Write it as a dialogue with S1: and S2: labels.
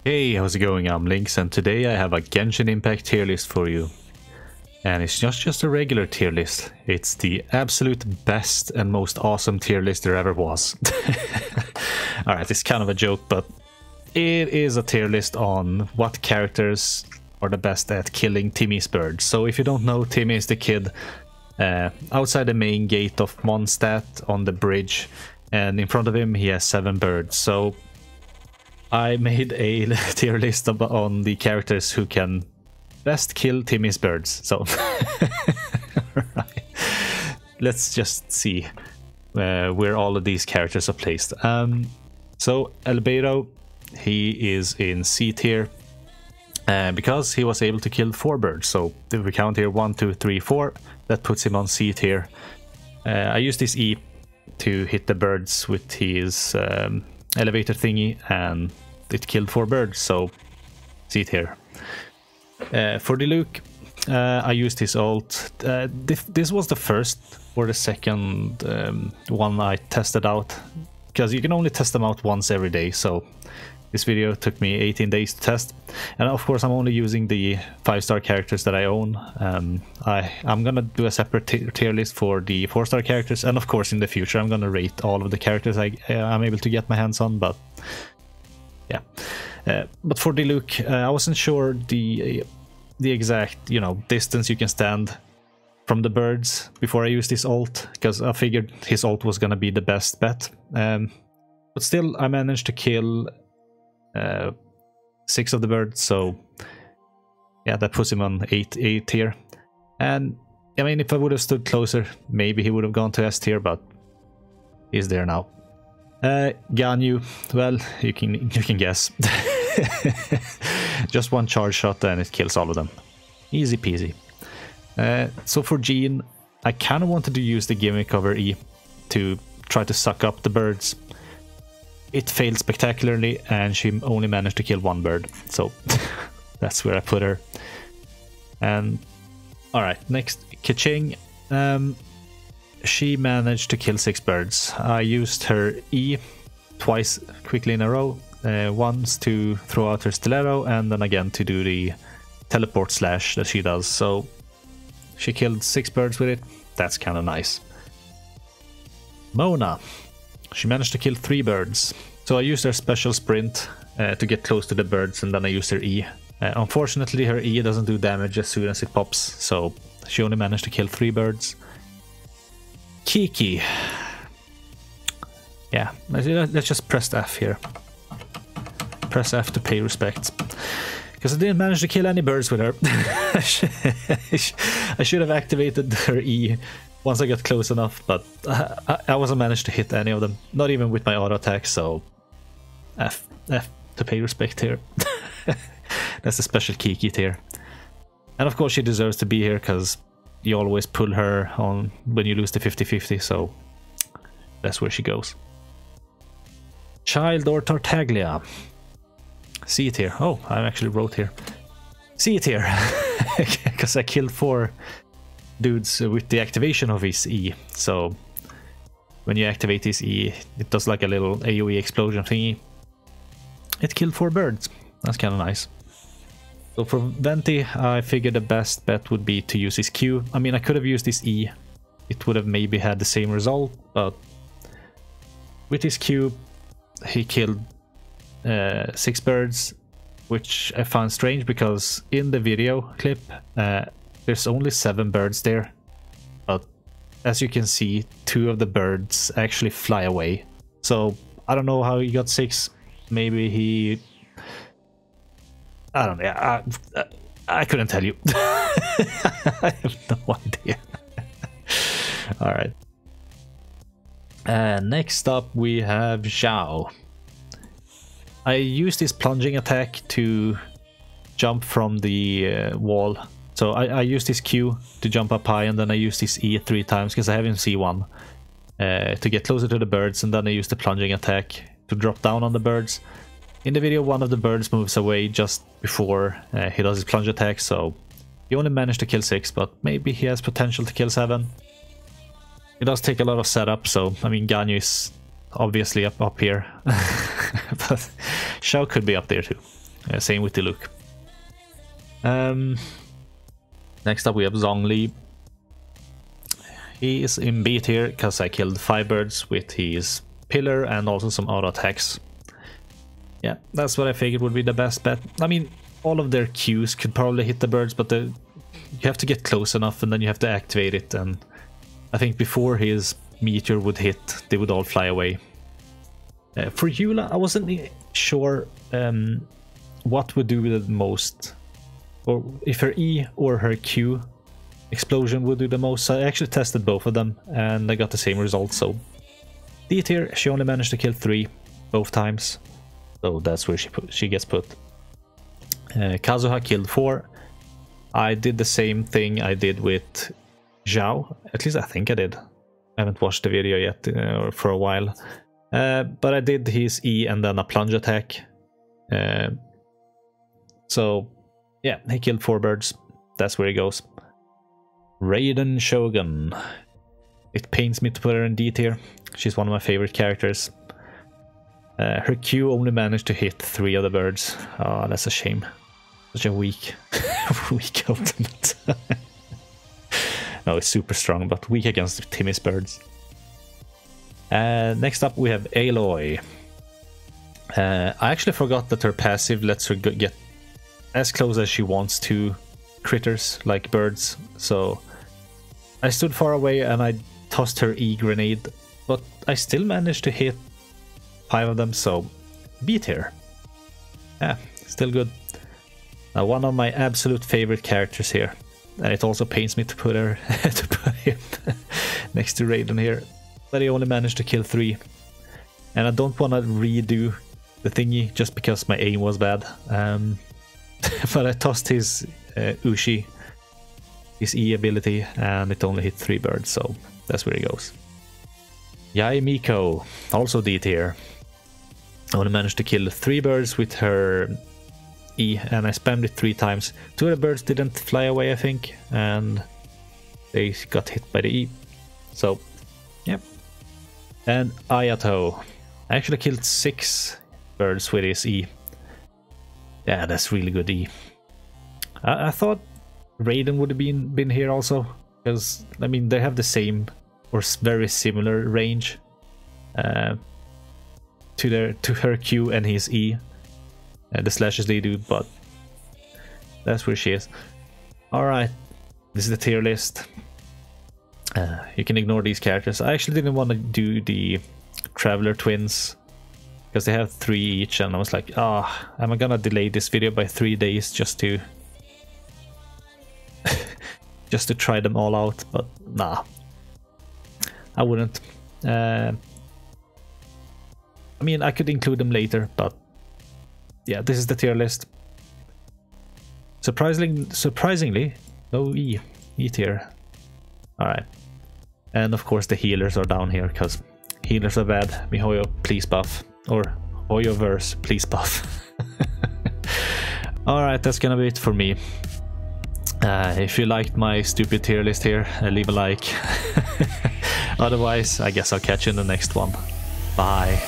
S1: Hey, how's it going? I'm Lynx, and today I have a Genshin Impact tier list for you. And it's not just a regular tier list, it's the absolute best and most awesome tier list there ever was. Alright, it's kind of a joke, but it is a tier list on what characters are the best at killing Timmie's birds. So if you don't know, Timmie is the kid outside the main gate of Mondstadt on the bridge, and in front of him he has 7 birds. So I made a tier list on the characters who can best kill Timmie's birds. So right. Let's just see where all of these characters are placed. So Albedo, he is in C tier because he was able to kill 4 birds. So if we count here 1, 2, 3, 4, that puts him on C tier. I used this E to hit the birds with his elevator thingy, and it killed 4 birds, so C tier. For the Luke, I used his ult. This was the first or the second one I tested out, because you can only test them out once every day, so this video took me 18 days to test. And of course I'm only using the 5-star characters that I own. I'm gonna do a separate tier list for the 4-star characters, and of course in the future I'm gonna rate all of the characters I'm able to get my hands on, but yeah. But for the Luke, I wasn't sure the exact, distance you can stand from the birds before I used this ult, because I figured his ult was gonna be the best bet. But still, I managed to kill 6 of the birds, so yeah, that puts him on 8 tier. And I mean, if I would have stood closer, maybe he would have gone to S tier, but he's there now. Ganyu, well, you can guess. Just one charge shot and it kills all of them. Easy peasy. So for Jean, I kind of wanted to use the gimmick of her E to try to suck up the birds. It failed spectacularly, and she only managed to kill 1 bird, so that's where I put her. And alright, next, Keqing. She managed to kill 6 birds. I used her E twice quickly in a row, once to throw out her stiletto, and then again to do the teleport slash that she does. So she killed 6 birds with it. That's kind of nice. Mona. She managed to kill 3 birds. So I used her special sprint to get close to the birds, and then I used her E. Unfortunately, her E doesn't do damage as soon as it pops, so she only managed to kill 3 birds. Kiki. Yeah, let's just press F here. Press F to pay respects. Because I didn't manage to kill any birds with her. I should have activated her E once I got close enough, but I wasn't managed to hit any of them. Not even with my auto attack, so F to pay respect here. That's a special Kiki tier. And of course she deserves to be here, because you always pull her on when you lose the 50-50, so that's where she goes. Child or Tartaglia. C tier. Oh, I actually wrote here. C tier. Because I killed 4 dudes with the activation of his E. So when you activate his E, it does like a little AoE explosion thingy. It killed 4 birds. That's kind of nice. So for Venti, I figured the best bet would be to use his Q. I mean, I could have used his E. It would have maybe had the same result, but with his Q, he killed 6 birds, which I found strange, because in the video clip, there's only 7 birds there, but as you can see, 2 of the birds actually fly away. So I don't know how he got 6. Maybe he... I don't know. I couldn't tell you. I have no idea. Alright. Next up we have Zhao. I used this plunging attack to jump from the wall. So I used his Q to jump up high, and then I used his E 3 times, because I have him C1, to get closer to the birds, and then I used the plunging attack to drop down on the birds. In the video, one of the birds moves away just before he does his plunge attack, so he only managed to kill 6, but maybe he has potential to kill 7. It does take a lot of setup, so I mean, Ganyu is obviously up here. But Xiao could be up there too. Same with the look. Next up we have Zhongli. He is in B tier because I killed 5 birds with his pillar and also some auto attacks. Yeah, that's what I figured would be the best bet. I mean, all of their Qs could probably hit the birds, but you have to get close enough and then you have to activate it. And I think before his meteor would hit, they would all fly away. For Eula, I wasn't sure what would do the most, or if her E or her Q explosion would do the most. So I actually tested both of them and I got the same result. So D tier, she only managed to kill 3 both times, so that's where she gets put. Kazuha killed 4. I did the same thing I did with Zhao, at least I think I did. I haven't watched the video yet for a while, but I did his E and then a plunge attack. So yeah, he killed 4 birds. That's where he goes. Raiden Shogun. It pains me to put her in D tier. She's one of my favorite characters. Her Q only managed to hit 3 of the birds. Oh, that's a shame. Such a weak, weak ultimate. No, it's super strong, but weak against Timmie's birds. Next up we have Aloy. I actually forgot that her passive lets her get as close as she wants to critters like birds, so I stood far away and I tossed her E grenade, but I still managed to hit 5 of them, so B tier. Yeah, still good. Now, one of my absolute favorite characters here, and it also pains me to put her to put him next to Raiden here, but he only managed to kill 3, and I don't want to redo the thingy just because my aim was bad. But I tossed his Ushi, his E ability, and it only hit 3 birds, so that's where he goes. Yae Miko, also D tier. I only managed to kill 3 birds with her E, and I spammed it 3 times. 2 of the birds didn't fly away, I think, and they got hit by the E. So, yep. And Ayato. I actually killed 6 birds with his E. Yeah, that's really good E. I thought Raiden would have been here also, because I mean they have the same or very similar range to her Q and his E, the slashes they do, but that's where she is. Alright, this is the tier list. You can ignore these characters. I actually didn't want to do the Traveler twins because they have 3 each, and I was like, am I gonna delay this video by 3 days just to just to try them all out? But nah, I wouldn't. I mean, I could include them later, but yeah, this is the tier list. Surprisingly, no E tier. Alright. And of course the healers are down here, because healers are bad. MiHoYo, please buff. Or Hoyoverse, please buff. Alright, that's gonna be it for me. If you liked my stupid tier list here, leave a like. Otherwise, I guess I'll catch you in the next one. Bye.